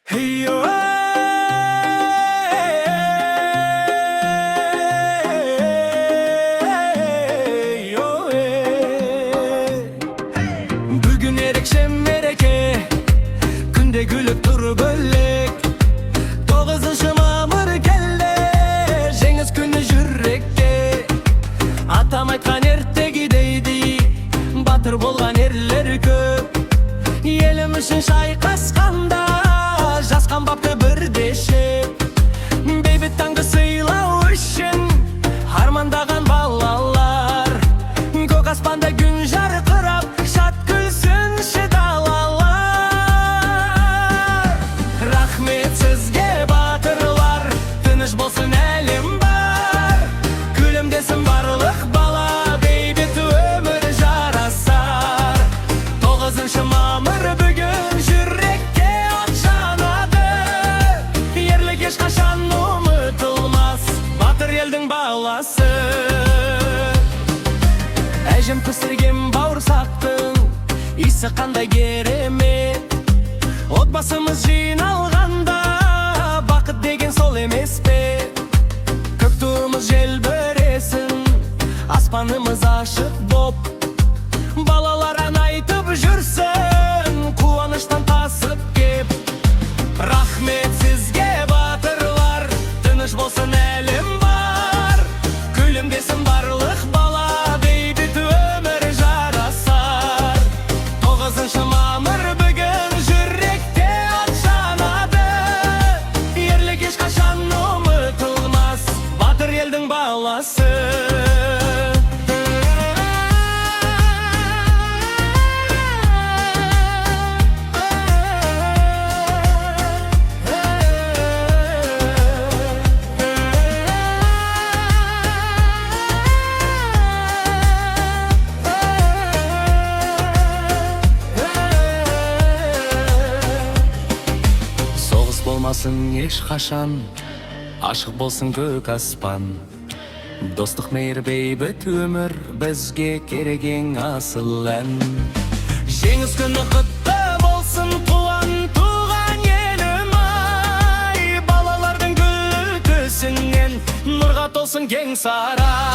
Hey, yo, hey, yo, Bugün erekşem mereke, günde gülüp dur böllek. 9-cı mamır kelle, жеңіс күні жүректе. Атам айтқан ертегі дейді, батыр болған ерлер көп. Елім үшін шайқасқанда, жасқан бапты бірдешіп. Бейбіт таңды сыйлау үшін армандаған балалар. Көк аспанда күн жарқырап, шат күлсінші далалар. Рахмет сізге батырлар, тыныш болсын әлем бар. Күлімдесін барлық бала, бейбіт өмір жарасар. 9-шы мамыр бүгін жүрекке от жанады. Ерлік ешқашан ұмытылмас, батыр елдің баласы. Әжем пісірген бауырсақтың иісі қандай керемет. Отбасымыз жиналғанда бақыт деген сол емес пе? Көк туымыз желбіресін, аспанымыз ашық боп. Балалар ән айтып жүрсін, қуаныштан тасып кеп. Рахмет сізге батырлар, тыныш болсын әлем бар. Күлімдесін барлық бала, бейбіт өмір жарасар. 9-шы мамыр бүгін жүректе от жанады. Ерлік ешқашан ұмытылмас, батыр елдің баласы. Соғыс болмасын ешқашан, ашық болсын көк аспан. Достық мейір бейбіт өмір бізге керек ең асыл ән. Жеңіс күні құтты болсын, туған елім ай. Балалардың күлкісінен нұрға толсын кең сарай.